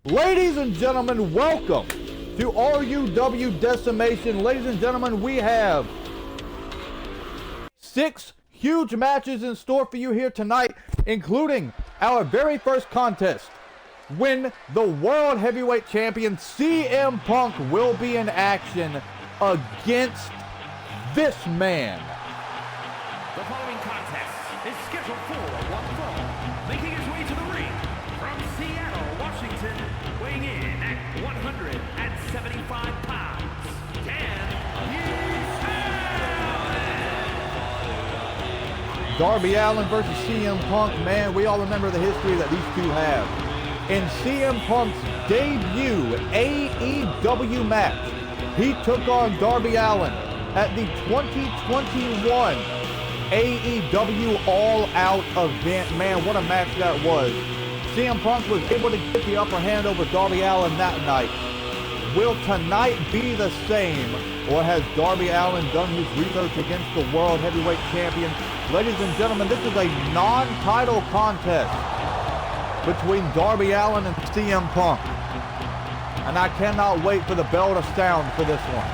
Ladies and gentlemen, welcome to RUW Decimation. Ladies and gentlemen, we have 6 huge matches in store for you here tonight, including our very first contest, when the World Heavyweight Champion CM Punk will be in action against this man. The following contest is scheduled for one fall, making his way to the ring from Seattle, Washington, weighing in at 175 pounds, Darby Allin versus CM Punk. Man, we all remember the history that these two have. In CM Punk's debut AEW match, he took on Darby Allin at the 2021 AEW All Out event. Man, what a match that was. CM Punk was able to get the upper hand over Darby Allin that night. Will tonight be the same, or has Darby Allin done his research against the World Heavyweight Champion? Ladies and gentlemen, this is a non-title contest between Darby Allin and CM Punk. And I cannot wait for the bell to sound for this one.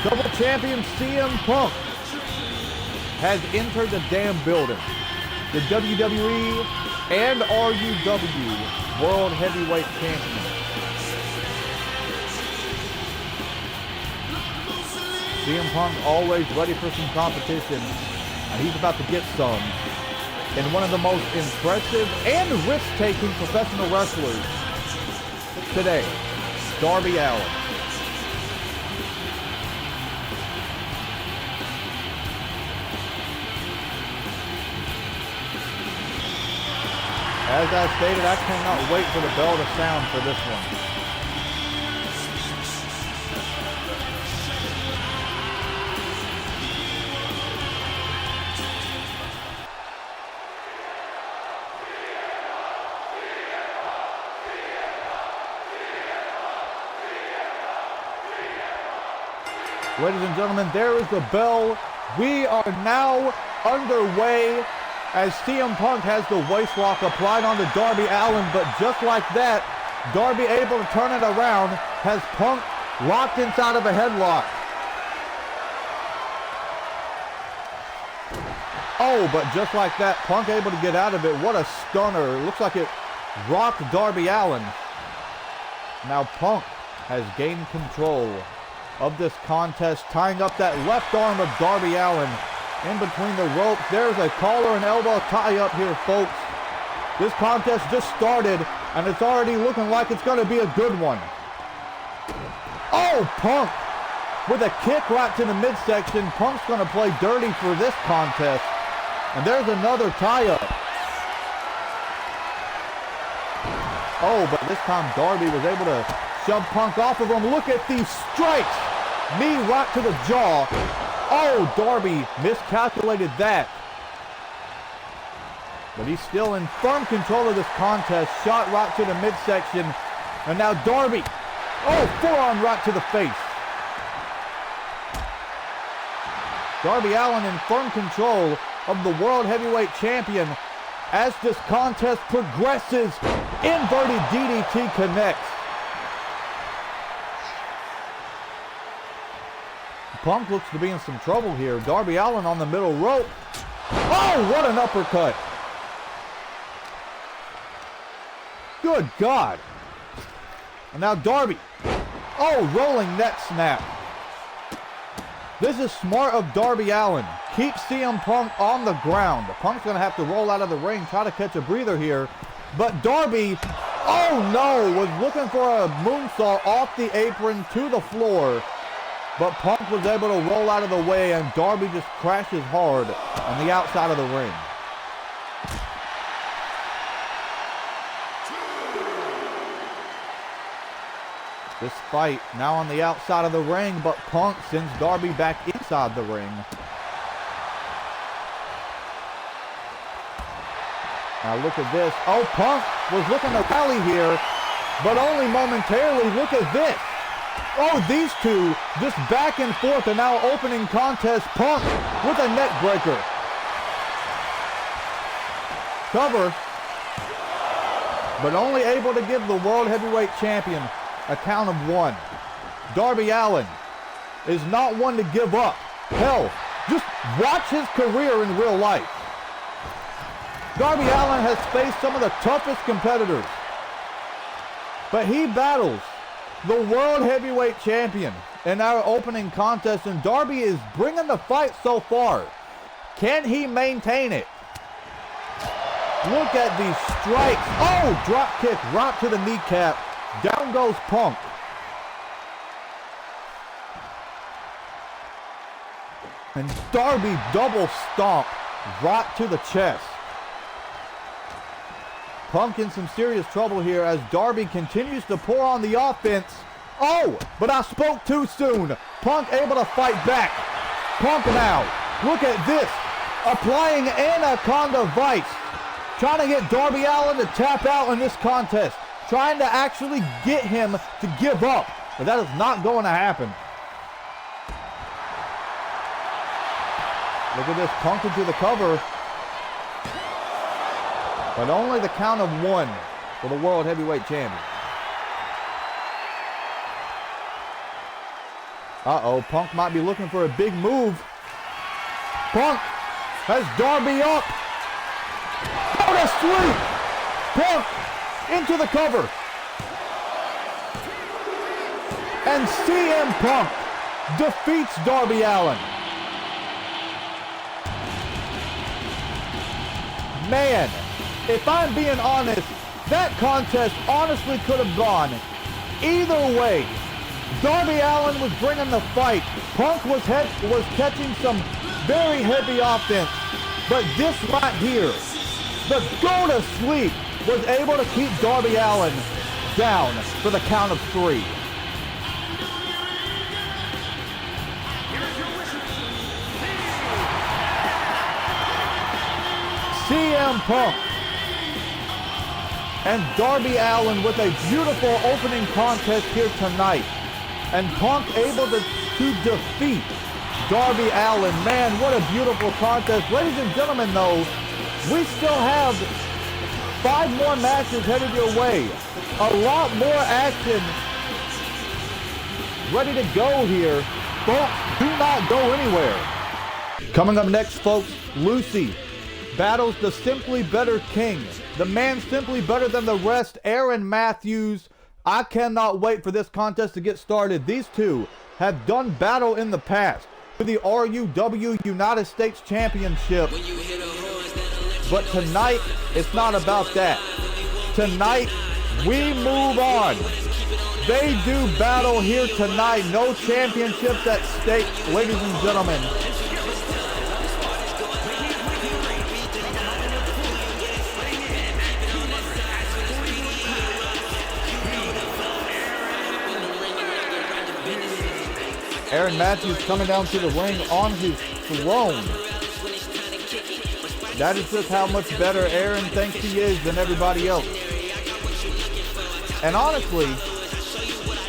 Double champion CM Punk has entered the damn building. The WWE and RUW World Heavyweight Champion. CM Punk always ready for some competition, and he's about to get some in one of the most impressive and risk-taking professional wrestlers today, Darby Allin. As I stated, I cannot wait for the bell to sound for this one. Ladies and gentlemen, there is the bell. We are now underway, as CM Punk has the waist lock applied onto Darby Allin, but just like that, Darby able to turn it around, has Punk locked inside of a headlock. Oh, but just like that, Punk able to get out of it. What a stunner. It looks like it rocked Darby Allin. Now Punk has gained control of this contest, tying up that left arm of Darby Allin in between the ropes. There's a collar and elbow tie up here, folks. This contest just started, and it's already looking like it's going to be a good one. Oh, Punk with a kick right to the midsection. Punk's going to play dirty for this contest. And there's another tie-up. Oh, but this time Darby was able to shove Punk off of him. Look at these strikes. Knee right to the jaw. Oh, Darby miscalculated that. But he's still in firm control of this contest. Shot right to the midsection. And now Darby. Oh, forearm right to the face. Darby Allin in firm control of the World Heavyweight Champion as this contest progresses. Inverted DDT connects. Punk looks to be in some trouble here. Darby Allin on the middle rope. Oh, what an uppercut. Good God. And now Darby. Oh, rolling net snap. This is smart of Darby Allin. Keep CM Punk on the ground. Punk's going to have to roll out of the ring, try to catch a breather here. But Darby, oh no, was looking for a moonsault off the apron to the floor. but Punk was able to roll out of the way, and Darby just crashes hard on the outside of the ring. This fight now on the outside of the ring, but Punk sends Darby back inside the ring. Now look at this. Oh, Punk was looking to rally here, but only momentarily. Look at this. Oh, these two just back and forth, and now opening contest. Punk with a neck breaker. Cover, but only able to give the World Heavyweight Champion a count of 1. Darby Allin is not one to give up. Hell, just watch his career in real life. Darby Allin has faced some of the toughest competitors, but he battles the World Heavyweight Champion in our opening contest, and Darby is bringing the fight so far. Can he maintain it? Look at these strikes. Oh, drop kick right to the kneecap. Down goes Punk. And Darby double stomp right to the chest. Punk in some serious trouble here as Darby continues to pour on the offense. Oh, but I spoke too soon. Punk able to fight back. Punk now, look at this. Applying Anaconda Vice. Trying to get Darby Allin to tap out in this contest. Trying to actually get him to give up. But that is not going to happen. Look at this, Punk into the cover. But only the count of 1 for the World Heavyweight Champion. Uh-oh, Punk might be looking for a big move. Punk has Darby up. Go to sleep. Punk into the cover. And CM Punk defeats Darby Allin. Man, if I'm being honest, that contest honestly could have gone either way. Darby Allin was bringing the fight. Punk was catching some very heavy offense. But this right here, the go to sleep, was able to keep Darby Allin down for the count of 3. CM Punk and Darby Allin with a beautiful opening contest here tonight. And Punk able to defeat Darby Allin. Man, what a beautiful contest. Ladies and gentlemen, though, we still have 5 more matches headed your way. A lot more action ready to go here. Folks, do not go anywhere. Coming up next, folks, Lucy battles the Simply Better King. The man simply better than the rest, Aaron Matthews. I cannot wait for this contest to get started. These two have done battle in the past for the RUW United States Championship. But tonight, it's not about that. Tonight, we move on. They do battle here tonight. No championships at stake, ladies and gentlemen. Aaron Matthews coming down to the ring on his throne. That is just how much better Aaron thinks he is than everybody else. And honestly,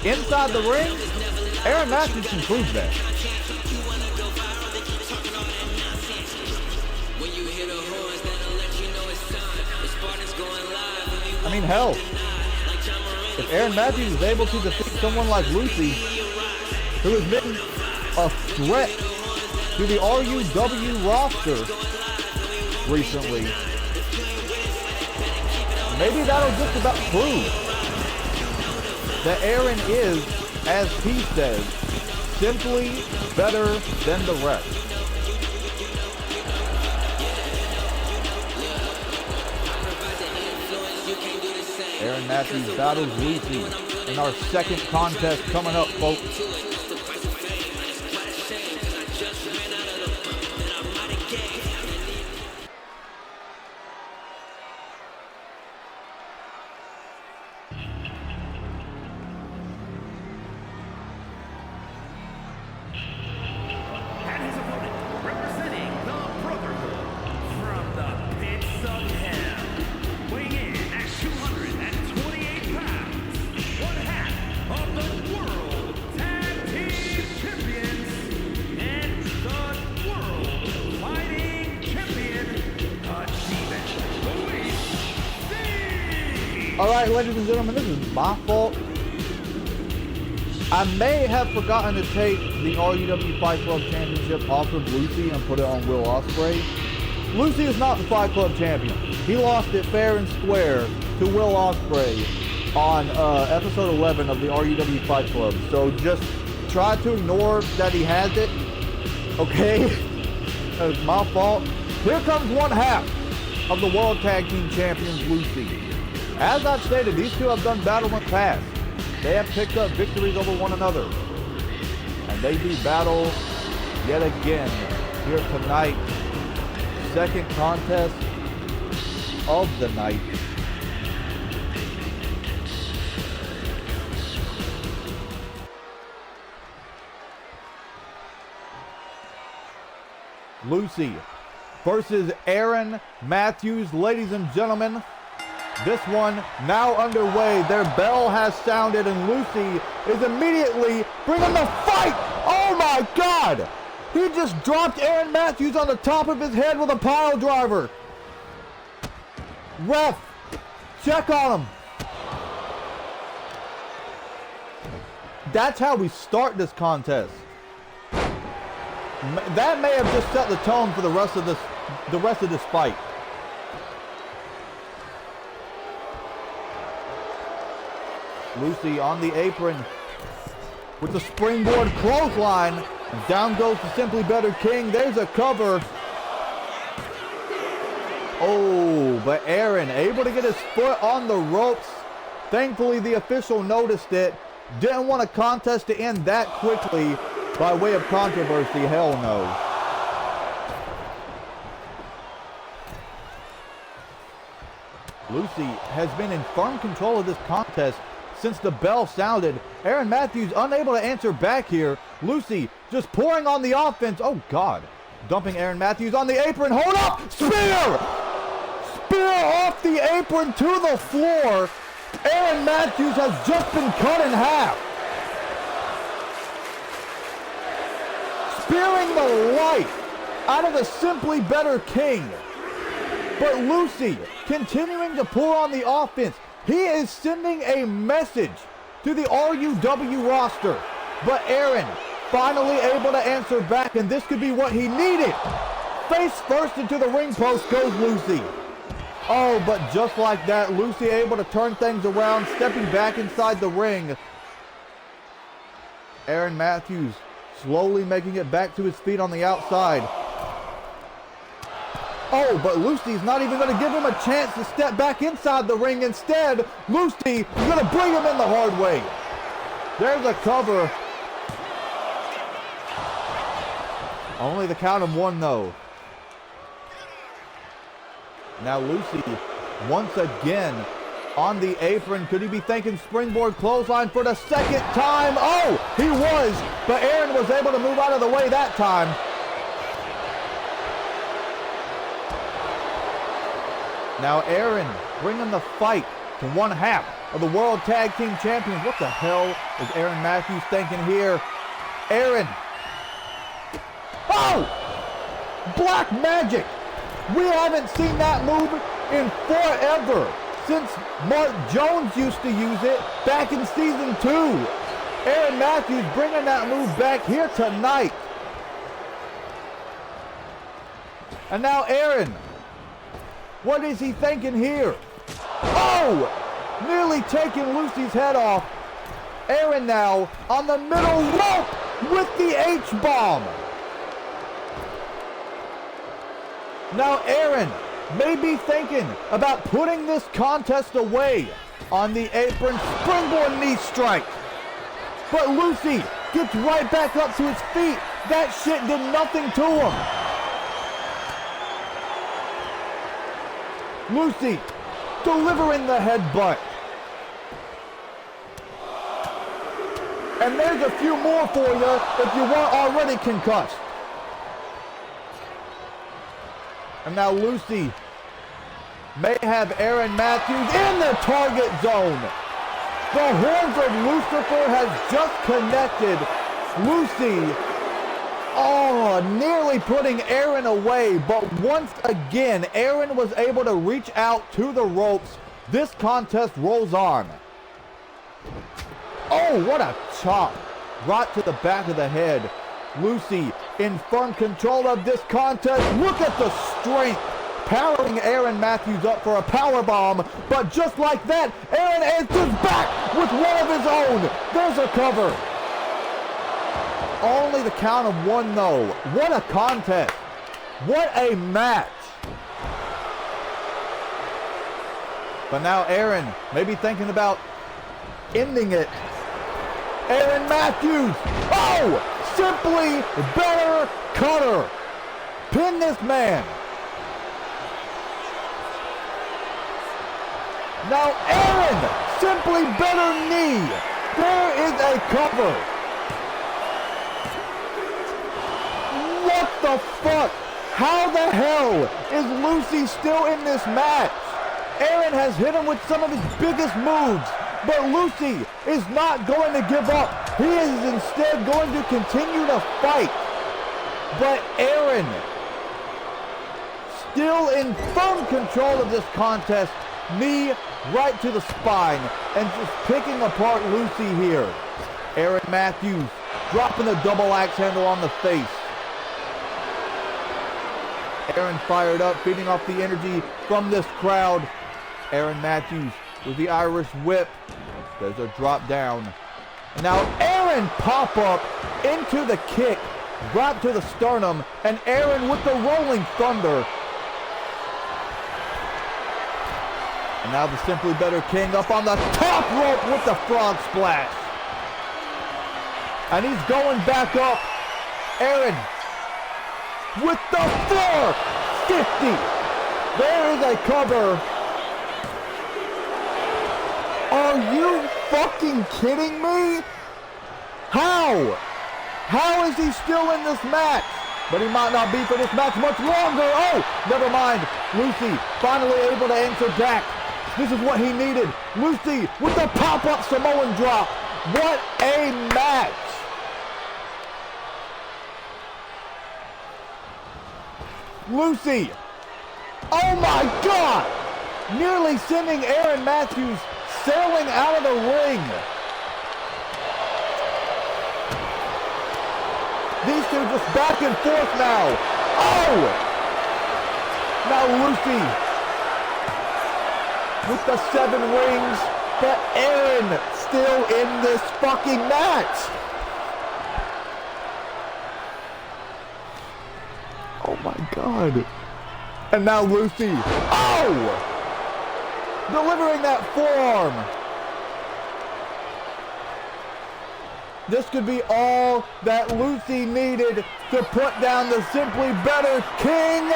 inside the ring, Aaron Matthews can prove that. I mean, hell, if Aaron Matthews is able to defeat someone like Lucy, who has been a threat to the RUW roster recently, maybe that'll just about prove that Aaron is, as he says, simply better than the rest. Aaron Matthews battles Lucy in our second contest coming up, folks. Just ran out of the book that I'm mighty gay. And his opponent, representing the Brotherhood from the pits of hell, weighing in at 228 pounds, one half of the World Tag Team Champions and the World Fighting Champion, Decimation. All right, ladies and gentlemen, this is my fault. I may have forgotten to take the RUW Fight Club Championship off of Lucy and put it on Will Ospreay. Lucy is not the Fight Club champion. He lost it fair and square to Will Ospreay on episode 11 of the RUW Fight Club. So just try to ignore that he has it, okay? It's my fault. Here comes one half of the World Tag Team Champions, Lucy. As I've stated, these two have done battle in the past. They have picked up victories over one another. And they do battle yet again here tonight. Second contest of the night. Lucy versus Aaron Matthews. Ladies and gentlemen, this one now underway. Their bell has sounded and Lucy is immediately bringing the fight. Oh my God! He just dropped Aaron Matthews on the top of his head with a pile driver. Ref, check on him. That's how we start this contest. That may have just set the tone for the rest of this fight. Lucy on the apron with the springboard clothesline. And down goes the Simply Better King. There's a cover. Oh, but Aaron able to get his foot on the ropes. Thankfully, the official noticed it. Didn't want a contest to end that quickly by way of controversy. Hell no. Lucy has been in firm control of this contest since the bell sounded. Aaron Matthews unable to answer back here. Lucy just pouring on the offense. Oh God. Dumping Aaron Matthews on the apron. Hold up! Spear! Spear off the apron to the floor. Aaron Matthews has just been cut in half. Spearing the life out of the Simply Better King. But Lucy continuing to pour on the offense. He is sending a message to the RUW roster. But Aaron finally able to answer back, and this could be what he needed. Face first into the ring post goes Lucy. Oh, but just like that, Lucy able to turn things around, stepping back inside the ring. Aaron Matthews slowly making it back to his feet on the outside. Oh, but Lucy's not even going to give him a chance to step back inside the ring. Instead, Lucy is going to bring him in the hard way. There's a cover. Only the count of one, though. Now Lucy, once again, on the apron. Could he be thinking springboard clothesline for the second time? Oh, he was, but Aaron was able to move out of the way that time. Now Aaron bringing the fight to one half of the World Tag Team Champions. What the hell is Aaron Matthews thinking here? Aaron. Oh! Black Magic. We haven't seen that move in forever. Since Mark Jones used to use it back in season 2. Aaron Matthews bringing that move back here tonight. And now Aaron. What is he thinking here? Oh! Nearly taking Lucy's head off. Aaron now on the middle rope with the H-bomb. Now Aaron may be thinking about putting this contest away on the apron. Springboard knee strike. But Lucy gets right back up to his feet. That shit did nothing to him. Lucy delivering the headbutt. And there's a few more for you if you weren't already concussed. And now Lucy may have Aaron Matthews in the target zone. The horns of Lucifer has just connected. Lucy, nearly putting Aaron away, but once again, Aaron was able to reach out to the ropes. This contest rolls on. Oh, what a chop. Right to the back of the head. Lucy in firm control of this contest. Look at the strength. Powering Aaron Matthews up for a power bomb, but just like that, Aaron answers back with one of his own. There's a cover. Only the count of one though. What a contest. What a match. But now Aaron may be thinking about ending it. Aaron Matthews. Oh, simply better cutter. Pin this man. Now Aaron, simply better knee. There is a cover. What the fuck? How the hell is Lucy still in this match? Aaron has hit him with some of his biggest moves, but Lucy is not going to give up. He is instead going to continue to fight. But Aaron, still in firm control of this contest, knee right to the spine and just picking apart Lucy here. Aaron Matthews dropping the double axe handle on the face. Aaron fired up, feeding off the energy from this crowd. Aaron Matthews with the Irish whip. There's a drop down. And now Aaron pop up into the kick, right to the sternum, and Aaron with the rolling thunder. And now the Simply Better King up on the top rope with the frog splash. And he's going back up. Aaron with the 450. There is a cover. Are you fucking kidding me? How? How is he still in this match? But he might not be for this match much longer. Oh, never mind. Lucy finally able to answer back. This is what he needed. Lucy with the pop-up Samoan drop. What a match. Lucy. Oh my God. Nearly sending Aaron Matthews sailing out of the ring. These two just back and forth now. Oh! Now Lucy with the 7 rings, but Aaron still in this fucking match. Oh my God. And now Lucy. Oh! Delivering that forearm. This could be all that Lucy needed to put down the Simply Better King.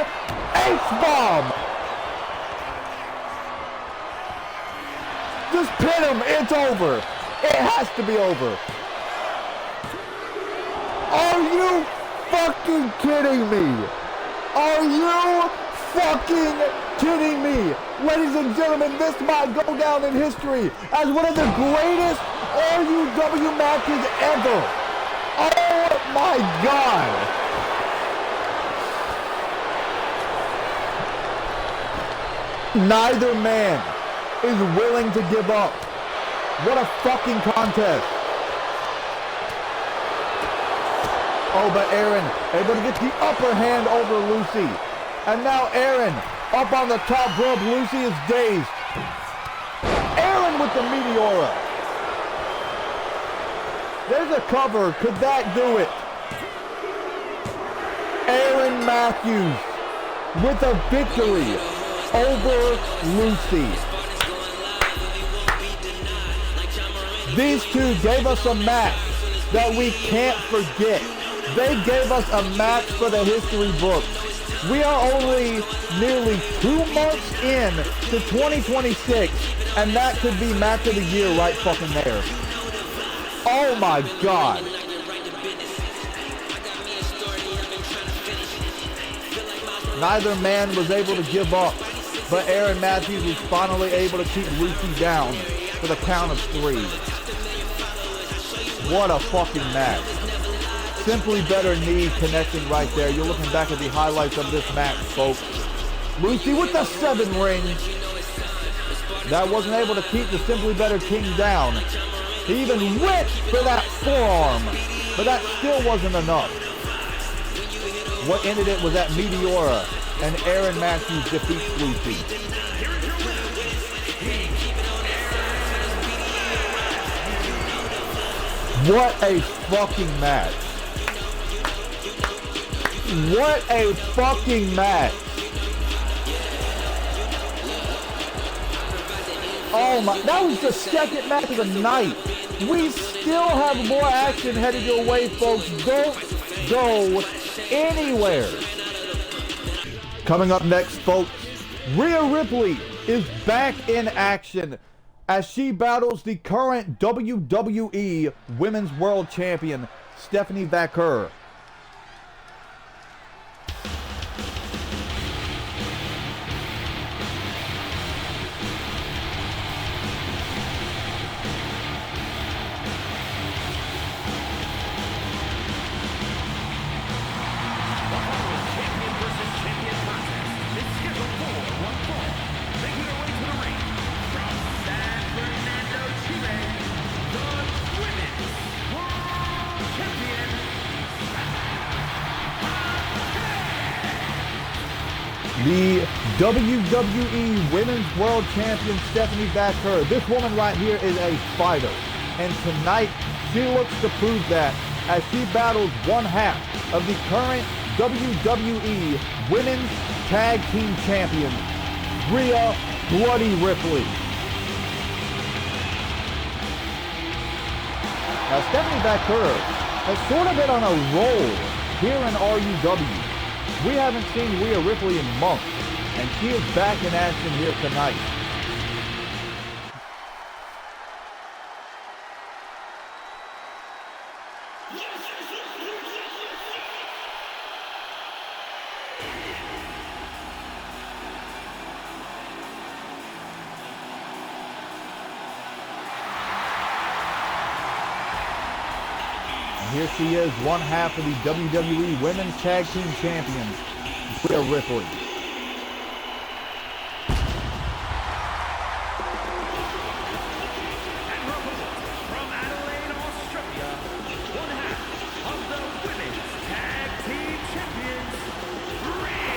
H-bomb. Just pin him. It's over. It has to be over. Are you fucking kidding me? Are you fucking kidding me? Ladies and gentlemen, this might go down in history as one of the greatest RUW matches ever. Oh my God. Neither man is willing to give up. What a fucking contest. Oh, but Aaron able to get the upper hand over Lucy. And now Aaron up on the top rope. Lucy is dazed. Aaron with the Meteora. There's a cover. Could that do it? Aaron Matthews with a victory over Lucy. These two gave us a match that we can't forget. They gave us a match for the history books. We are only nearly 2 months in to 2026, and that could be match of the year right fucking there. Oh my God. Neither man was able to give up, but Aaron Matthews was finally able to keep Lucy down for the count of 3. What a fucking match. Simply better knee connecting right there. You're looking back at the highlights of this match, folks. Lucy with the 7 rings. That wasn't able to keep the Simply Better King down. He even went for that forearm, but that still wasn't enough. What ended it was that Meteora, and Aaron Matthews defeats Lucy. What a fucking match. What a fucking match. Oh my, that was the second match of the night. We still have more action headed your way, folks. Don't go anywhere. Coming up next, folks, Rhea Ripley is back in action as she battles the current WWE Women's World Champion, Stephanie Vaquer. The WWE Women's World Champion, Stephanie Vaquer. This woman right here is a fighter. And tonight, she looks to prove that as she battles one half of the current WWE Women's Tag Team Champion, Rhea Bloody Ripley. Now, Stephanie Vaquer has sort of been on a roll here in RUW. We haven't seen Rhea Ripley in months, and she is back in action here tonight. Here she is, one half of the WWE Women's Tag Team Champions, Rhea Ripley. And from Adelaide, Australia, one half of the Women's Tag Team Champions, Rhea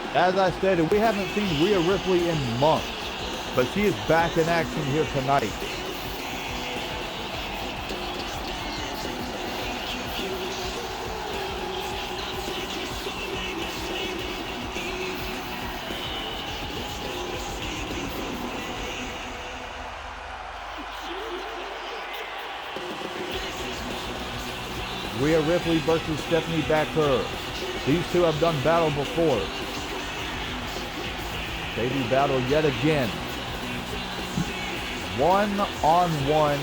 Ripley. As I stated, we haven't seen Rhea Ripley in months, but she is back in action here tonight. Rhea Ripley versus Stephanie Vaquer. These two have done battle before. They do battle yet again. One-on-one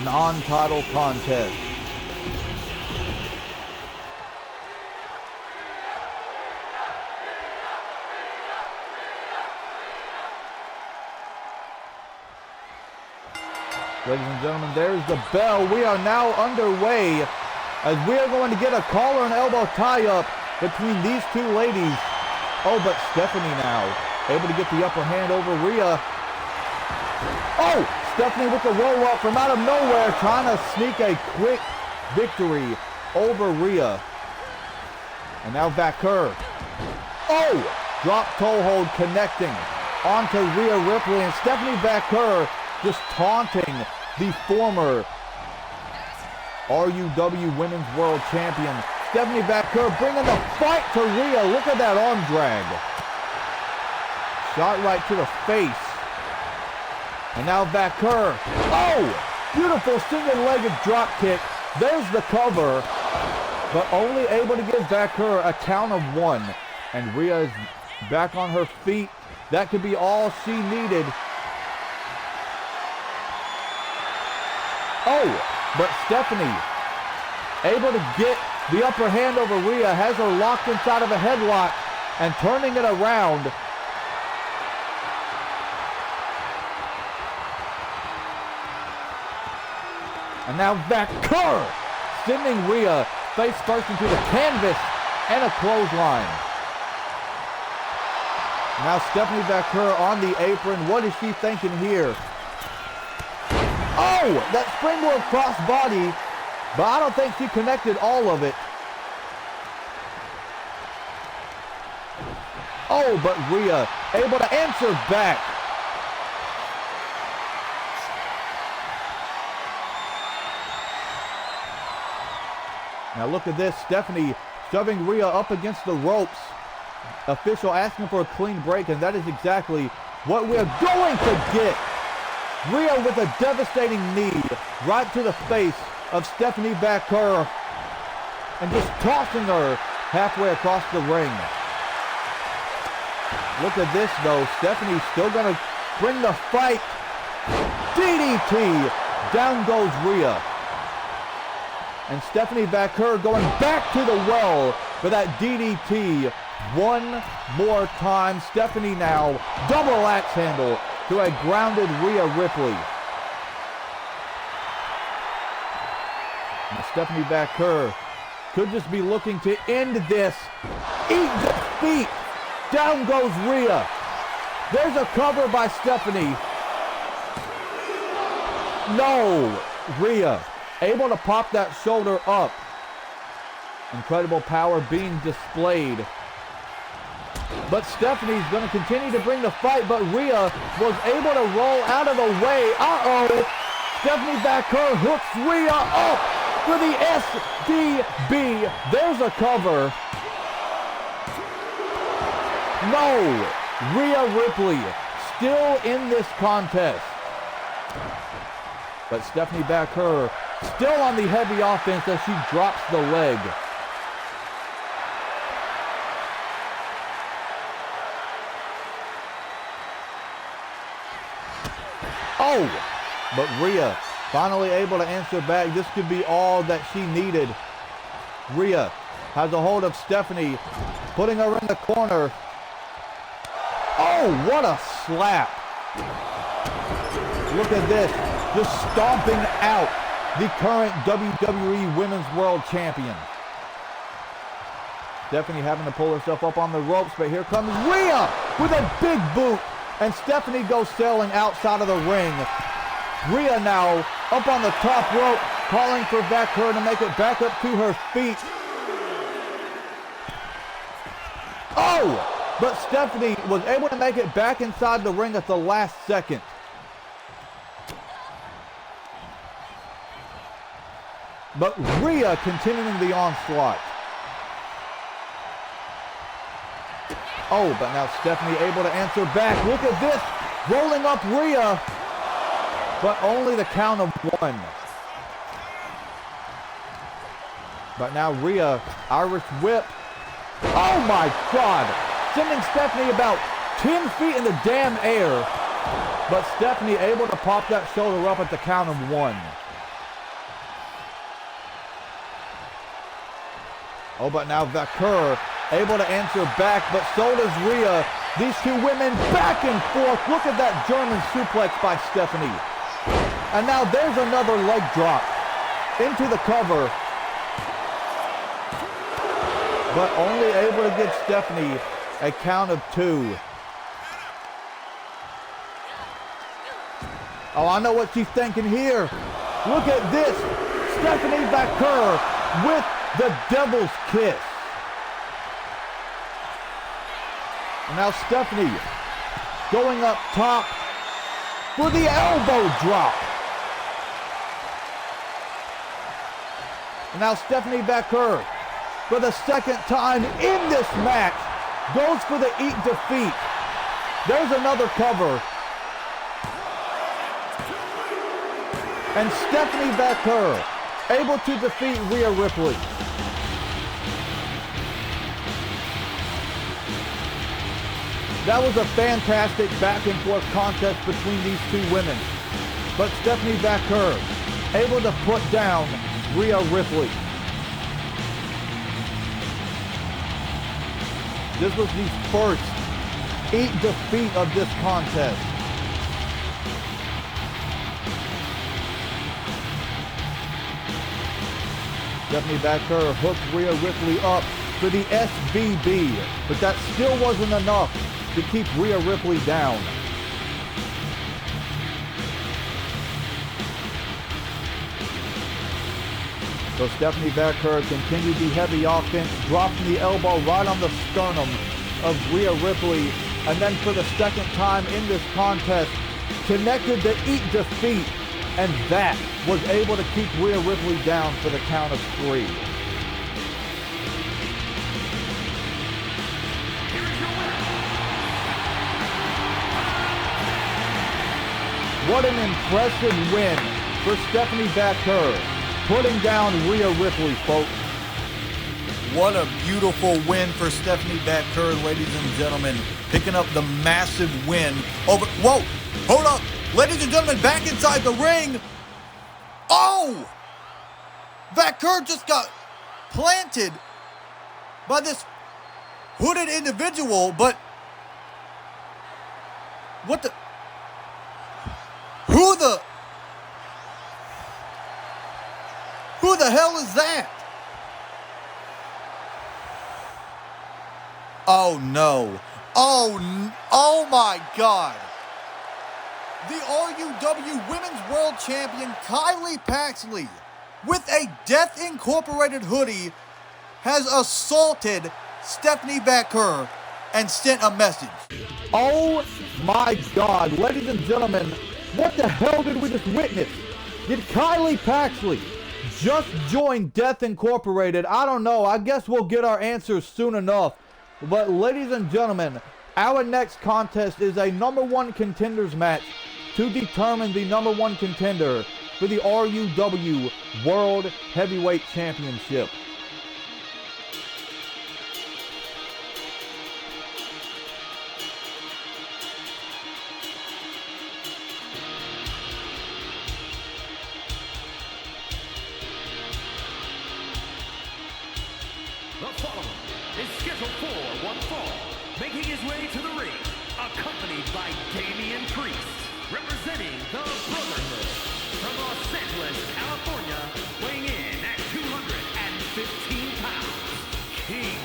non-title contest. Ladies and gentlemen, there's the bell. We are now underway as we are going to get a collar and elbow tie-up between these two ladies. Oh, but Stephanie now able to get the upper hand over Rhea. Oh, Stephanie with the roll-up from out of nowhere, trying to sneak a quick victory over Rhea. And now Vaquer. Oh, drop toe hold connecting onto Rhea Ripley, and Stephanie Vaquer just taunting the former RUW Women's World Champion. Stephanie Vaquer bringing the fight to Rhea. Look at that arm drag. Shot right to the face. And now Vaquer. Oh! Beautiful single-legged drop kick. There's the cover. But only able to give Vaquer a count of 1. And Rhea is back on her feet. That could be all she needed. Oh! But Stephanie, able to get the upper hand over Rhea, has her locked inside of a headlock and turning it around. And now Vaquer sending Rhea face first into the canvas and a clothesline. Now Stephanie Vaquer on the apron. What is she thinking here? Oh, that springboard crossbody, but I don't think she connected all of it. Oh, but Rhea able to answer back. Now look at this, Stephanie shoving Rhea up against the ropes. Official asking for a clean break, and that is exactly what we're going to get. Rhea with a devastating knee right to the face of Stephanie Vaquer and just tossing her halfway across the ring. Look at this though, Stephanie's still gonna bring the fight. DDT, down goes Rhea. And Stephanie Vaquer going back to the well for that DDT one more time. Stephanie now double axe handle to a grounded Rhea Ripley. And Stephanie Vaquer could just be looking to end this. Eat defeat. Down goes Rhea. There's a cover by Stephanie. No, Rhea able to pop that shoulder up. Incredible power being displayed. But Stephanie's going to continue to bring the fight, but Rhea was able to roll out of the way. Uh-oh. Stephanie Vaquer hooks Rhea up for the SDB. There's a cover. No. Rhea Ripley still in this contest. But Stephanie Vaquer still on the heavy offense as she drops the leg. Oh, but Rhea finally able to answer back. This could be all that she needed. Rhea has a hold of Stephanie, putting her in the corner. Oh, what a slap. Look at this, just stomping out the current WWE Women's World Champion. Stephanie having to pull herself up on the ropes, but here comes Rhea with a big boot. And Stephanie goes sailing outside of the ring. Rhea now up on the top rope, calling for Vaquer to make it back up to her feet. Oh! But Stephanie was able to make it back inside the ring at the last second. But Rhea continuing the onslaught. Oh, but now Stephanie able to answer back. Look at this, rolling up Rhea, but only the count of 1. But now Rhea, Irish whip. Oh my God, sending Stephanie about 10 feet in the damn air. But Stephanie able to pop that shoulder up at the count of 1. Oh, but now Vaquer able to answer back, but so does Rhea. These two women back and forth. Look at that German suplex by Stephanie. And now there's another leg drop into the cover. But only able to give Stephanie a count of 2. Oh, I know what she's thinking here. Look at this. Stephanie Vaquer with the devil's kiss. And now Stephanie going up top for the elbow drop. And now Stephanie Vaquer, for the second time in this match, goes for the eat defeat. There's another cover. And Stephanie Becker able to defeat Rhea Ripley. That was a fantastic back and forth contest between these two women. But Stephanie Becker able to put down Rhea Ripley. This was the first heat defeat of this contest. Stephanie Becker hooked Rhea Ripley up for the SBB, but that still wasn't enough to keep Rhea Ripley down. So Stephanie Becker continued the heavy offense, dropping the elbow right on the sternum of Rhea Ripley, and then for the second time in this contest, connected the eat defeat, and that was able to keep Rhea Ripley down for the count of 3. What an impressive win for Stephanie Becker, putting down Rhea Ripley, folks. What a beautiful win for Stephanie Becker, ladies and gentlemen, picking up the massive win over... Whoa! Hold up! Ladies and gentlemen, back inside the ring. Oh! Becker just got planted by this hooded individual, but... What the... Who the hell is that? Oh no. Oh my God. The RUW Women's World Champion Kylie Paxley, with a Death Incorporated hoodie, has assaulted Stephanie Becker and sent a message. Oh my God, ladies and gentlemen, what the hell did we just witness? Did Kylie Paxley just join Death Incorporated? I don't know. I guess we'll get our answers soon enough. But ladies and gentlemen, our next contest is a #1 contenders match to determine the #1 contender for the RUW World Heavyweight Championship. The following is scheduled for one fall, making his way to the ring, accompanied by Damian Priest, representing the Brotherhood from Los Angeles, California, weighing in at 215 pounds, King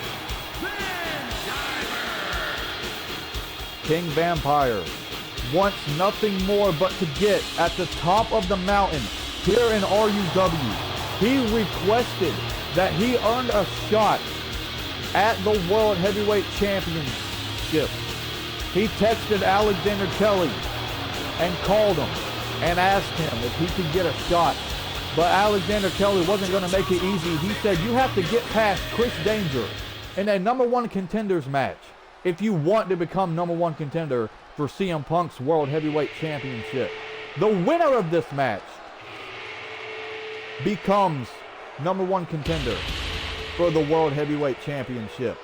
Vampire. King Vampire wants nothing more but to get at the top of the mountain here in RUW. He requested that he earned a shot at the World Heavyweight Championship. He texted Alexander Kelly and called him and asked him if he could get a shot. But Alexander Kelly wasn't going to make it easy. He said, you have to get past Chris Danger in a #1 contenders match if you want to become #1 contender for CM Punk's World Heavyweight Championship. The winner of this match becomes #1 contender for the World Heavyweight Championship.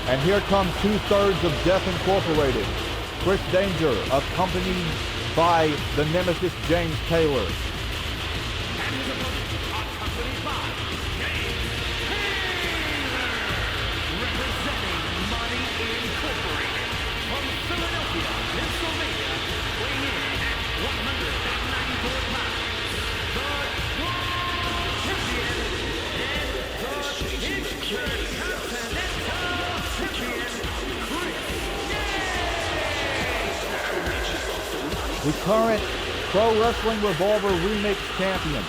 And here come 2/3 of Death Incorporated. Chris Danger, accompanied by the Nemesis James Taylor. And his opponent, accompanied by James Taylor, representing Money Incorporated from Philadelphia, Pennsylvania, weighing in at 194 pounds, the World Champion and the Intercontinental Champion, Chris The current Pro Wrestling Revolver Remix Champion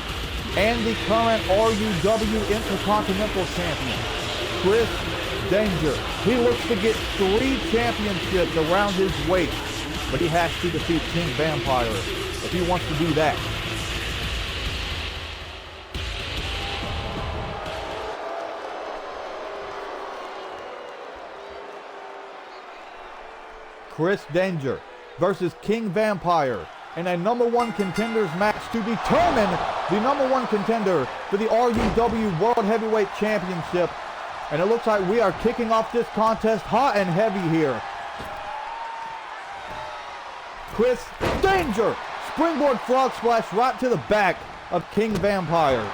and the current RUW Intercontinental Champion, Chris Danger. He looks to get 3 championships around his waist, but he has to defeat King Vampire if he wants to do that. Chris Danger versus King Vampire in a number one contenders match to determine the number one contender for the RUW World Heavyweight Championship. And it looks like we are kicking off this contest hot and heavy here. Chris Danger, springboard frog splash right to the back of King Vampire.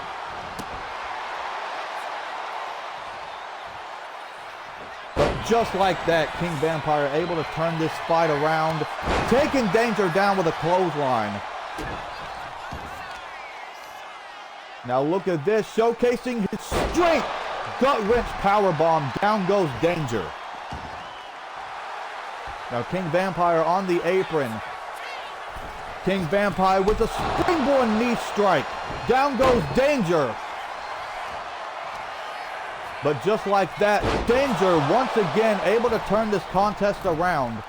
But just like that, King Vampire able to turn this fight around, taking Danger down with a clothesline. Now look at this, showcasing his strength. Gut wrench powerbomb, down goes Danger. Now King Vampire on the apron. King Vampire with a springboard knee strike. Down goes Danger. But just like that, Danger once again able to turn this contest around.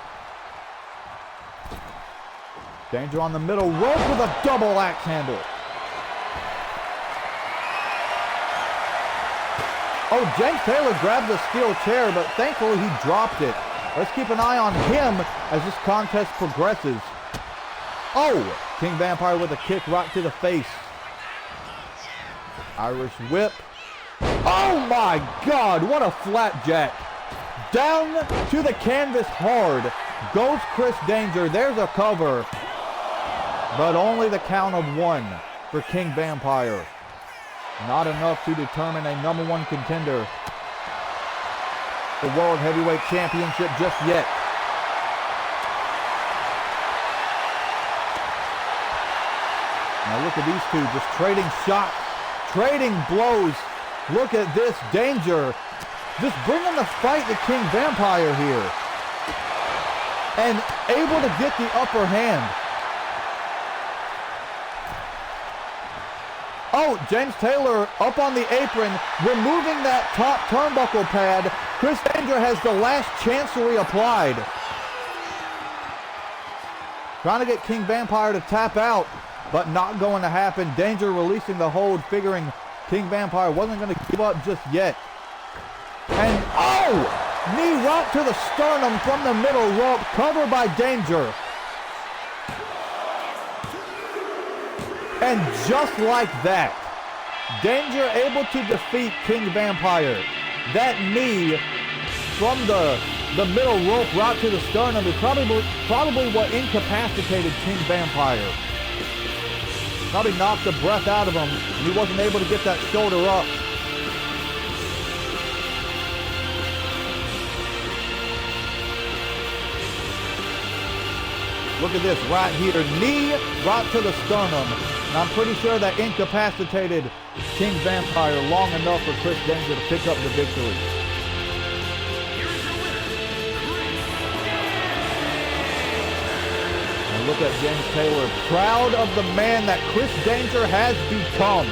Danger on the middle rope with a double axe handle. Oh, James Taylor grabbed the steel chair, but thankfully he dropped it. Let's keep an eye on him as this contest progresses. Oh, King Vampire with a kick right to the face. Irish whip. Oh my God, what a flapjack. Down to the canvas hard goes Chris Danger. There's a cover, but only the count of one for King Vampire. Not enough to determine a number one contender for the World Heavyweight Championship just yet. Now look at these two just trading shots, trading blows. Look at this, Danger just bringing the fight to King Vampire here and able to get the upper hand. Oh, James Taylor up on the apron, removing that top turnbuckle pad. Chris Danger has the last chancery applied. Trying to get King Vampire to tap out, but not going to happen. Danger releasing the hold, figuring King Vampire wasn't going to give up just yet. And oh! Knee right to the sternum from the middle rope, covered by Danger. And just like that, Danger able to defeat King Vampire. That knee from the middle rope right to the sternum is probably what incapacitated King Vampire. Probably knocked the breath out of him, and he wasn't able to get that shoulder up. Look at this right here, knee right to the sternum. And I'm pretty sure that incapacitated King Vampire long enough for Chris Danger to pick up the victory. And look at James Taylor, proud of the man that Chris Danger has become.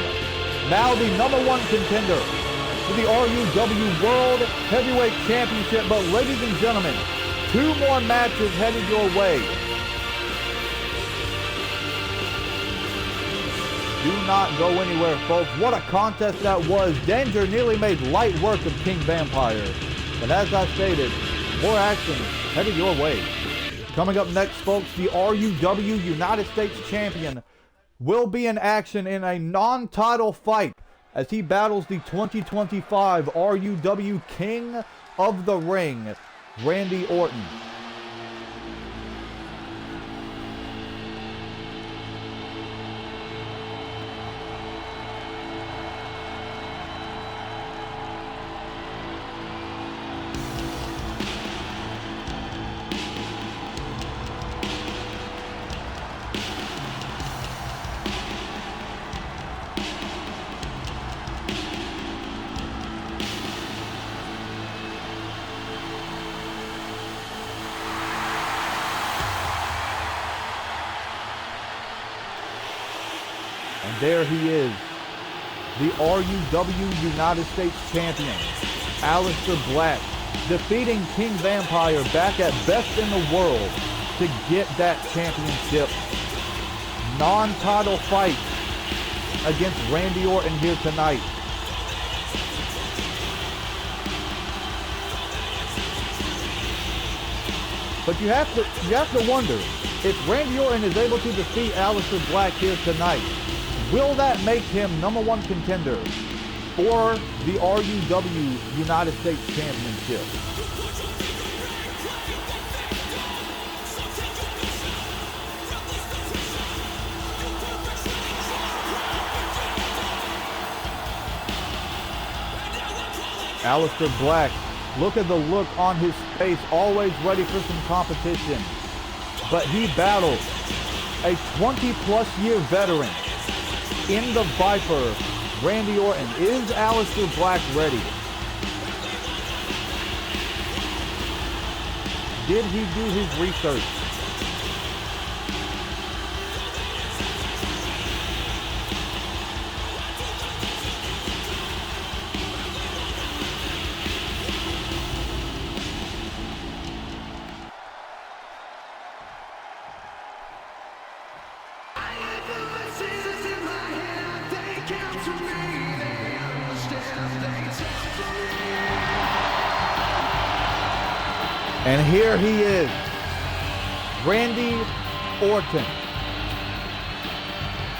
Now the number one contender for the RUW World Heavyweight Championship. But ladies and gentlemen, 2 more matches headed your way. Do not go anywhere, folks. What a contest that was. Danger nearly made light work of King Vampire. But as I stated, more action headed your way. Coming up next, folks, the RUW United States Champion will be in action in a non-title fight as he battles the 2025 RUW King of the Ring, Randy Orton. And there he is, the RUW United States Champion, Aleister Black, defeating King Vampire back at Best in the World to get that championship. Non-title fight against Randy Orton here tonight. But you have to wonder, if Randy Orton is able to defeat Aleister Black here tonight, will that make him #1 contender for the RUW United States Championship? Aleister Black, look at the look on his face, always ready for some competition. But he battles a 20-plus year veteran in the Viper, Randy Orton. Is Aleister Black ready? Did he do his research? And here he is, Randy Orton.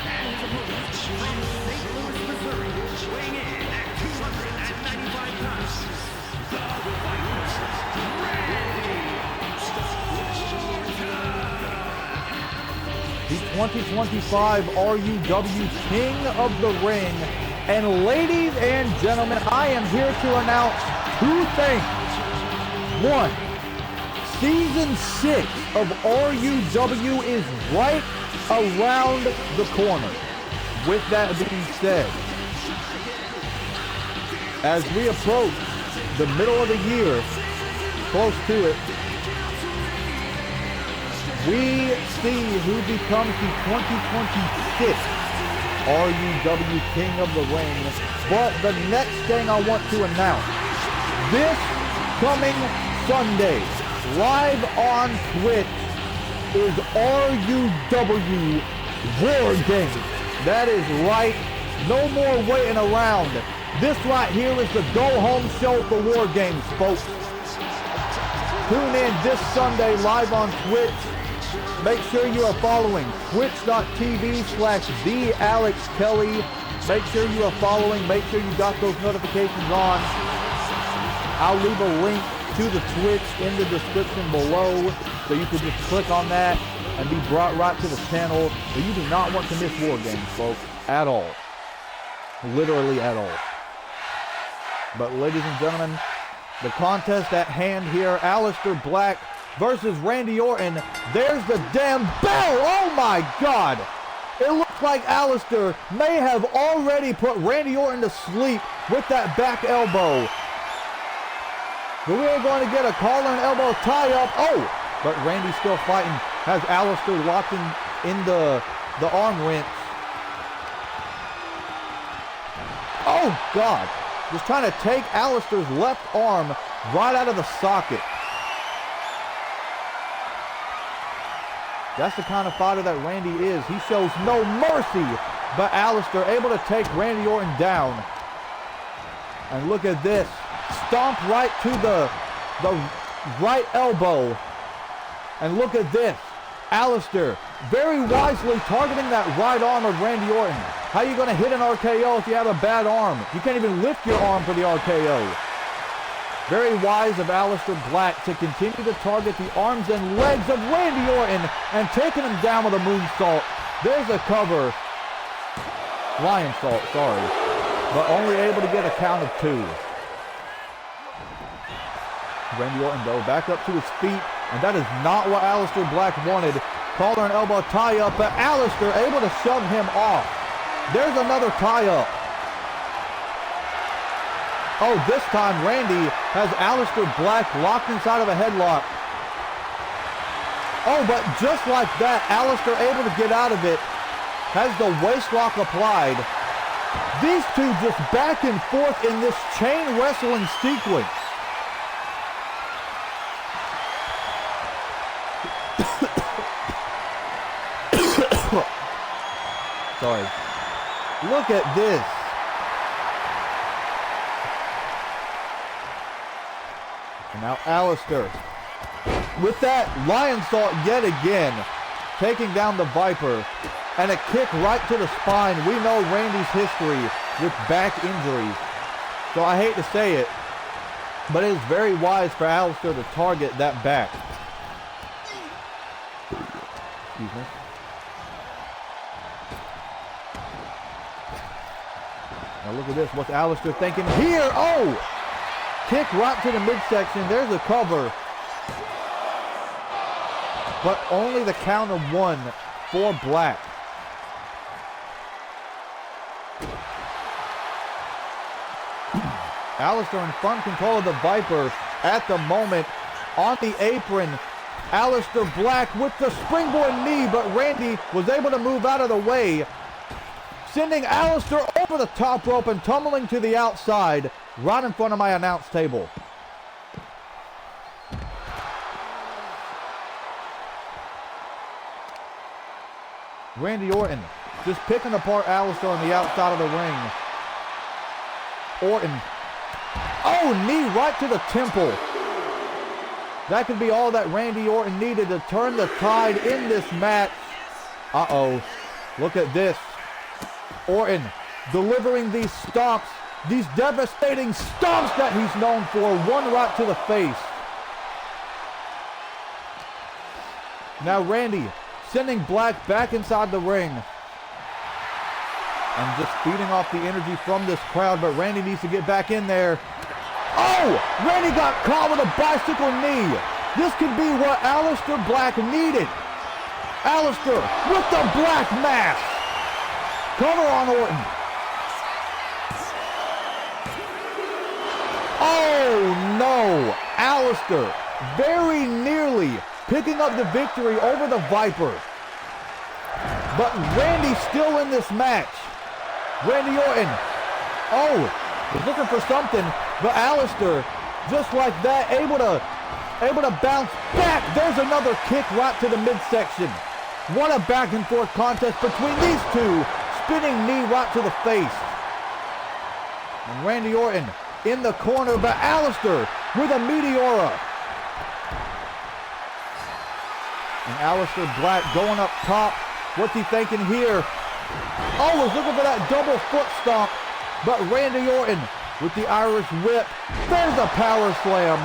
And his opponent from St. Louis, Missouri, weighing in at 295 pounds, the Viper, Randy Orton. The 2025 RUW King of the Ring. And ladies and gentlemen, I am here to announce 2 things. 1, Season 6 of RUW is right around the corner. With that being said, as we approach the middle of the year, close to it, we see who becomes the 2026 RUW King of the Ring. But the next thing I want to announce, this coming Sunday, live on Twitch, is RUW War Games. That is right. No more waiting around. This right here is the go-home show for War Games, folks. Tune in this Sunday live on Twitch. Make sure you are following twitch.tv/TheAlexKelly. Make sure you are following. Make sure you got those notifications on. I'll leave a link to the Twitch in the description below, so you can just click on that and be brought right to the channel. But you do not want to miss War Games, folks, at all. Literally at all. But ladies and gentlemen, the contest at hand here, Aleister Black versus Randy Orton. There's the damn bell! Oh my God! It looks like Aleister may have already put Randy Orton to sleep with that back elbow. But we are going to get a collar and elbow tie-up. Oh! But Randy's still fighting. Has Aleister locked in the arm wrench. Oh, God. Just trying to take Aleister's left arm right out of the socket. That's the kind of fighter that Randy is. He shows no mercy. But Aleister able to take Randy Orton down. And look at this. Stomp right to the right elbow. And look at this. Aleister very wisely targeting that right arm of Randy Orton. How are you going to hit an RKO if you have a bad arm? You can't even lift your arm for the RKO. Very wise of Aleister Black to continue to target the arms and legs of Randy Orton and taking him down with a moonsault. There's a cover. Lion salt, sorry. But only able to get a count of 2. Randy Orton, though, back up to his feet, and that is not what Aleister Black wanted. Collar and elbow tie-up, but Aleister able to shove him off. There's another tie-up. Oh, this time Randy has Aleister Black locked inside of a headlock. Oh, but just like that, Aleister able to get out of it. Has the waist lock applied. These two just back and forth in this chain wrestling sequence. Sorry. Look at this. And now Aleister with that lion salt yet again, taking down the Viper, and a kick right to the spine. We know Randy's history with back injuries, so I hate to say it, but it is very wise for Alistair to target that back. Excuse me. Now look at this. What's Alistair thinking here? Oh! Kick right to the midsection. There's a cover. But only the count of 1 for Black. Alistair in front control of the Viper at the moment. On the apron, Alistair Black with the springboard knee, but Randy was able to move out of the way, sending Alistair over the top rope and tumbling to the outside, right in front of my announce table. Randy Orton just picking apart Alistair on the outside of the ring. Orton. Oh, knee right to the temple. That could be all that Randy Orton needed to turn the tide in this match. Uh-oh. Look at this. Orton delivering these stomps, these devastating stomps that he's known for. One right to the face. Now Randy sending Black back inside the ring. And just feeding off the energy from this crowd, but Randy needs to get back in there. Oh! Randy got caught with a bicycle knee. This could be what Alistair Black needed. Alistair with the Black Mass. Cover on Orton. Oh no! Alistair very nearly picking up the victory over the Viper. But Randy's still in this match. Randy Orton, oh, was looking for something, but Alistair, just like that, able to bounce back. There's another kick right to the midsection. What a back and forth contest between these two. Spinning knee right to the face. And Randy Orton in the corner, but Alistair with a Meteora. And Alistair Black going up top. What's he thinking here? Oh, was looking for that double foot stomp, but Randy Orton with the Irish whip. There's a power slam,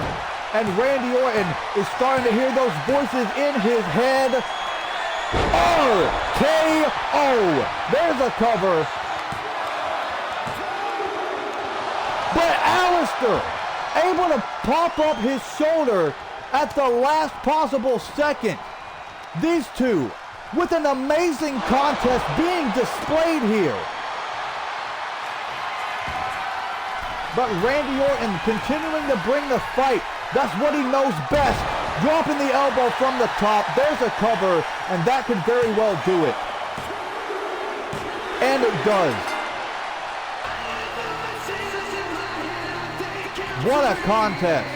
and Randy Orton is starting to hear those voices in his head. RKO! There's a cover. But Alistair able to pop up his shoulder at the last possible second. These two with an amazing contest being displayed here. But Randy Orton continuing to bring the fight. That's what he knows best. Dropping the elbow from the top. There's a cover, and that could very well do it. And it does. What a contest.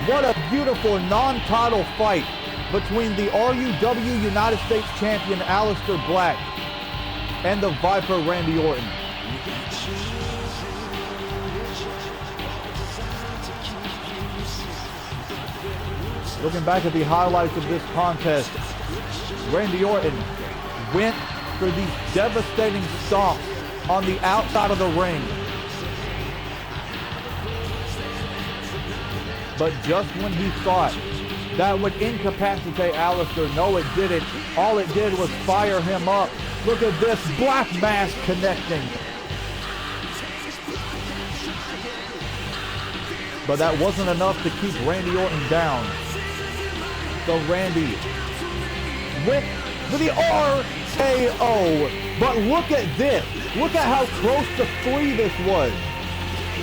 What a beautiful non-title fight between the RUW United States Champion Alistair Black and the Viper Randy Orton. Looking back at the highlights of this contest, Randy Orton went for these devastating stomps on the outside of the ring. But just when he thought that would incapacitate Alistair, no it didn't. All it did was fire him up. Look at this, Black Mass connecting. But that wasn't enough to keep Randy Orton down. So Randy went for the RKO. But look at this. Look at how close to 3 this was.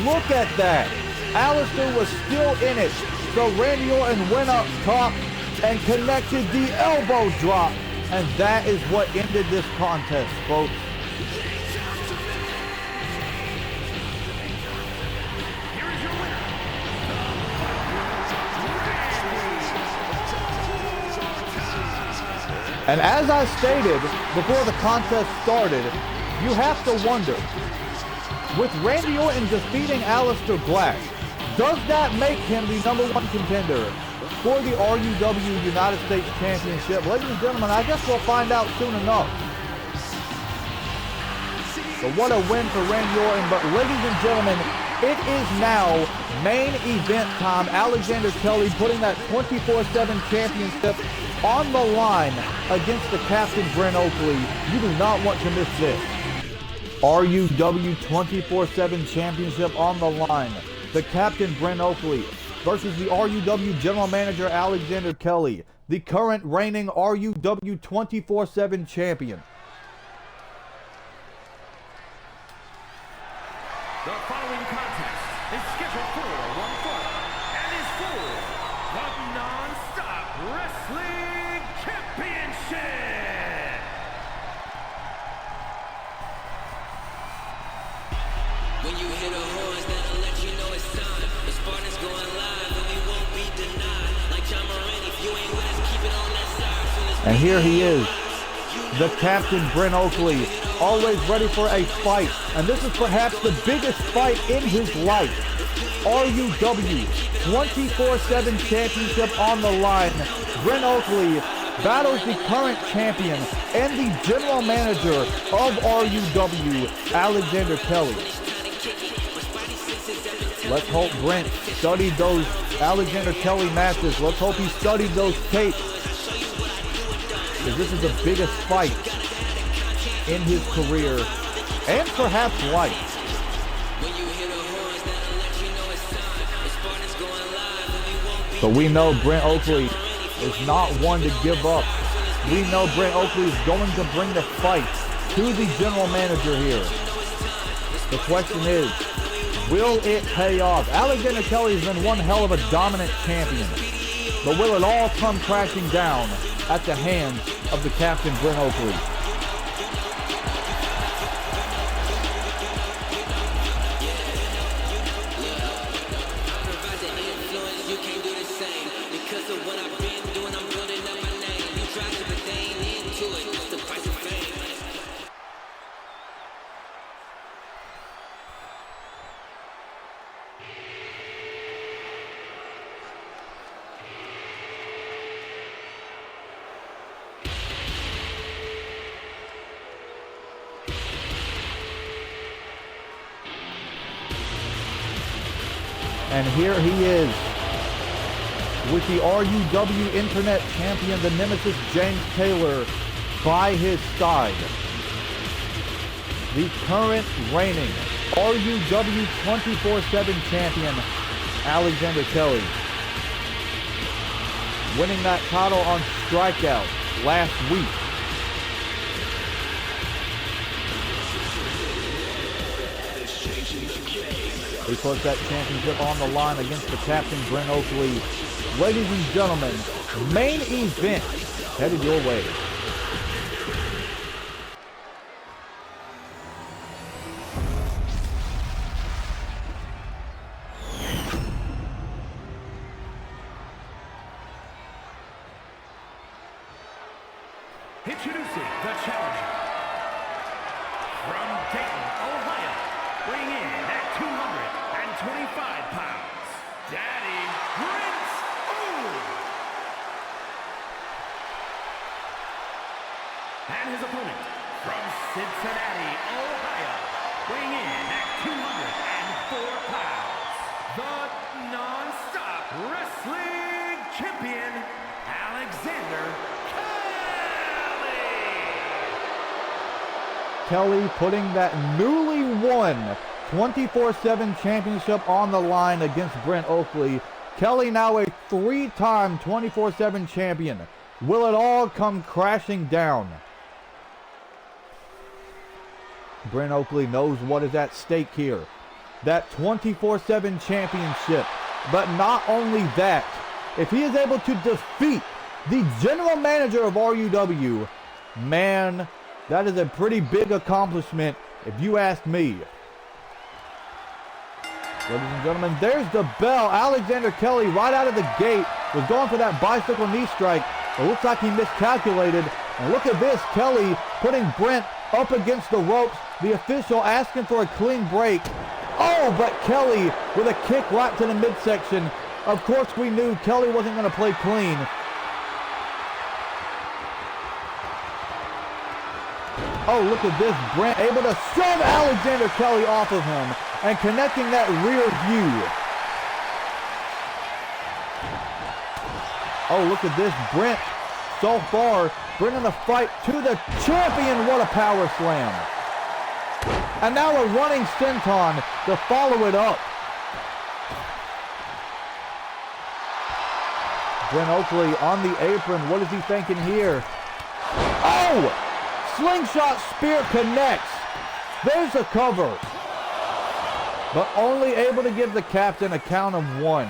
Look at that. Alistair was still in it. So Randy Orton went up top and connected the elbow drop. And that is what ended this contest, folks. And as I stated before the contest started, you have to wonder, with Randy Orton defeating Alistair Black, Does that make him the #1 contender for the RUW United States Championship? Ladies and gentlemen, I guess we'll find out soon enough. So what a win for Randy Orton. But ladies and gentlemen, it is now main event time. Alexander Kelly putting that 24/7 championship on the line against the Captain Brent Oakley. You do not want to miss this. RUW 24/7 championship on the line. The Captain Brent Oakley versus the RUW General Manager Alexander Kelly, the current reigning RUW 24/7 champion. The following contest is scheduled for one fall and is for the Non-Stop Wrestling Championship. When you hear the horns, that'll let you know it's time. The Spartans going live and we won't be denied. Like John Moran, if you ain't with us, keep it on that side. And here he is, the Captain Brent Oakley, always ready for a fight. And this is perhaps the biggest fight in his life. RUW 24/7 championship on the line. Brent Oakley battles the current champion and the general manager of RUW, Alexander Kelly. Let's hope Brent studied those Alexander Kelly matches. Let's hope he studied those tapes, because this is the biggest fight in his career and perhaps life. But we know Brent Oakley is not one to give up. We know Brent Oakley is going to bring the fight to the general manager here. The question is, will it pay off? Alexander Kelly has been one hell of a dominant champion, but will it all come crashing down at the hands of the Captain Brent Oakley? And here he is with the RUW Internet Champion, the Nemesis James Taylor, by his side. The current reigning RUW 24/7 champion, Alexander Kelly. Winning that title on Strikeout last week. He puts that championship on the line against the Captain Brent Oakley. Ladies and gentlemen, main event headed your way. Introducing the challenger from Dayton, Ohio, weighing in at 225 pounds, Daddy Brent Oakley. And his opponent from Cincinnati, Ohio, weighing in at 204 pounds, the Non-Stop Wrestling Champion, Alexander Kelly putting that newly won 24/7 championship on the line against Brent Oakley. Kelly now a 3-time 24/7 champion. Will it all come crashing down? Brent Oakley knows what is at stake here. That 24/7 championship. But not only that, if he is able to defeat the general manager of RUW, man, that is a pretty big accomplishment, if you ask me. Ladies and gentlemen, there's the bell. Alexander Kelly, right out of the gate, was going for that bicycle knee strike. It looks like he miscalculated. And look at this, Kelly putting Brent up against the ropes. The official asking for a clean break. Oh, but Kelly with a kick right to the midsection. Of course, we knew Kelly wasn't going to play clean. Oh, look at this. Brent able to shove Alexander Kelly off of him and connecting that rear view. Oh, look at this. Brent so far bringing the fight to the champion. What a power slam. And now a running senton to follow it up. Brent Oakley on the apron. What is he thinking here? Oh! Slingshot spear connects. There's a cover. But only able to give the captain a count of 1.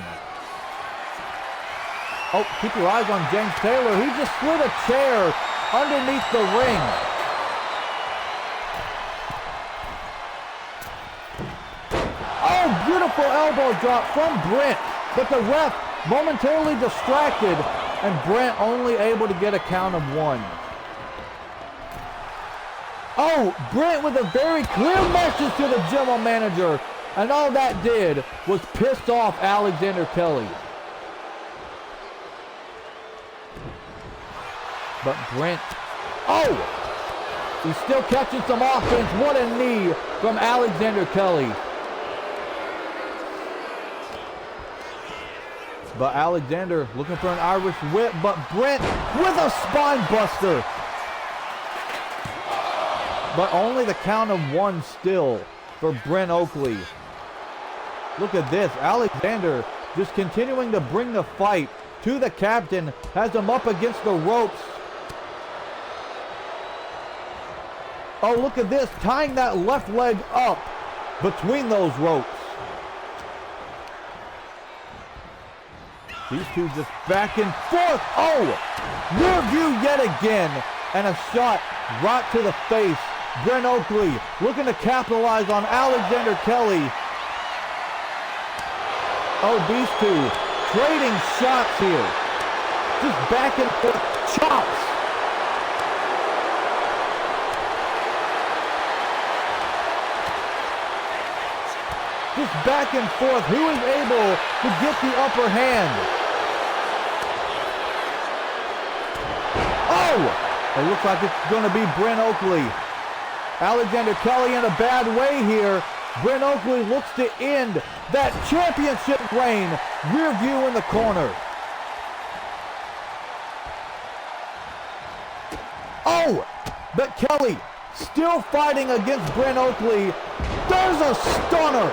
Oh, keep your eyes on James Taylor. He just slid a chair underneath the ring. Oh, beautiful elbow drop from Brent. But the ref momentarily distracted, and Brent only able to get a count of 1. Oh, Brent with a very clear message to the general manager, and all that did was piss off Alexander Kelly. But Brent, oh, he's still catching some offense. What a knee from Alexander Kelly. But Alexander looking for an Irish whip, but Brent with a spine buster. But only the count of 1 still for Brent Oakley. Look at this. Alexander just continuing to bring the fight to the captain. Has him up against the ropes. Oh, look at this. Tying that left leg up between those ropes. These two just back and forth. Oh! Rear view yet again. And a shot right to the face. Brent Oakley looking to capitalize on Alexander Kelly. Oh, these two trading shots here. Just back and forth chops. Just back and forth. Who is able to get the upper hand? Oh! It looks like it's going to be Brent Oakley. Alexander Kelly in a bad way here. Brent Oakley looks to end that championship reign. Rear view in the corner. Oh! But Kelly still fighting against Brent Oakley. There's a stunner.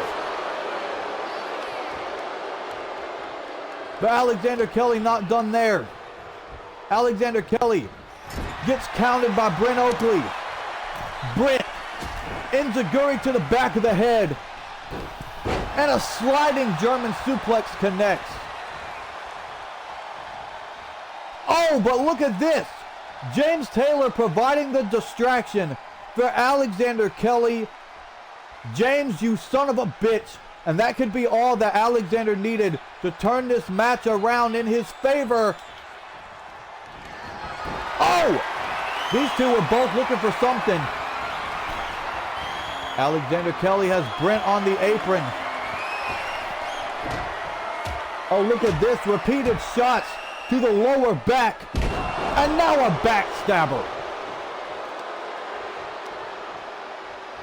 But Alexander Kelly not done there. Alexander Kelly gets counted by Brent Oakley. Brent enziguri to the back of the head. And a sliding German suplex connects. Oh, but look at this. James Taylor providing the distraction for Alexander Kelly. James, you son of a bitch. And that could be all that Alexander needed to turn this match around in his favor. Oh! These two were both looking for something. Alexander Kelly has Brent on the apron. Oh, look at this. Repeated shots to the lower back. And now a backstabber.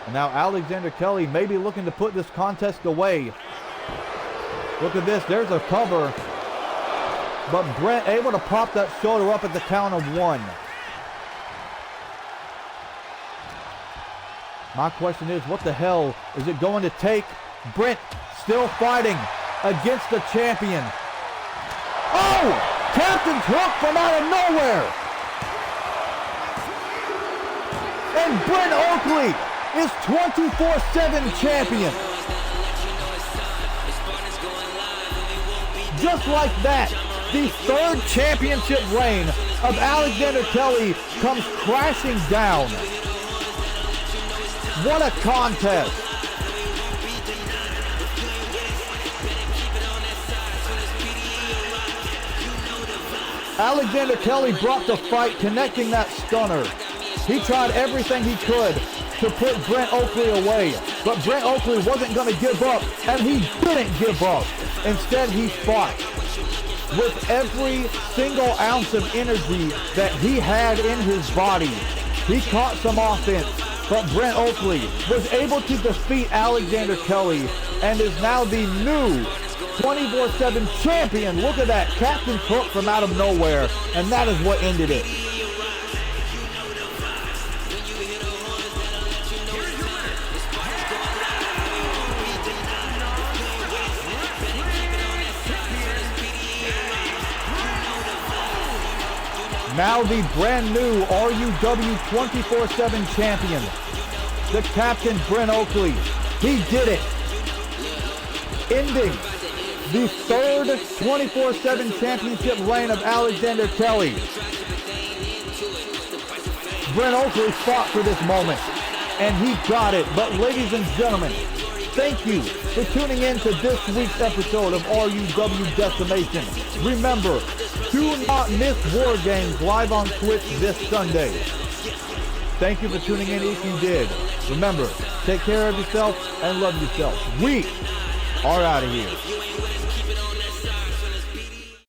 And now Alexander Kelly may be looking to put this contest away. Look at this. There's a cover. But Brent able to pop that shoulder up at the count of 1. My question is, what the hell is it going to take? Brent still fighting against the champion. Oh! Captain's hook from out of nowhere. And Brent Oakley is 24/7 champion. Just like that, the 3rd championship reign of Alexander Kelly comes crashing down. What a contest. Alexander Kelly brought the fight, connecting that stunner. He tried everything he could to put Brent Oakley away. But Brent Oakley wasn't going to give up, and he didn't give up. Instead, he fought with every single ounce of energy that he had in his body. He caught some offense, but Brent Oakley was able to defeat Alexander Kelly and is now the new 24/7 champion. Look at that, Captain Hook from out of nowhere, and that is what ended it. Now the brand new RUW 24/7 champion, the Captain Brent Oakley. He did it, ending the third 24/7 championship reign of Alexander Kelly. Brent Oakley fought for this moment, and he got it. But ladies and gentlemen, thank you for tuning in to this week's episode of RUW Decimation. Remember, do not miss War Games live on Twitch this Sunday. Thank you for tuning in if you did. Remember, take care of yourself and love yourself. We are out of here. If you ain't with us, keep it on that side.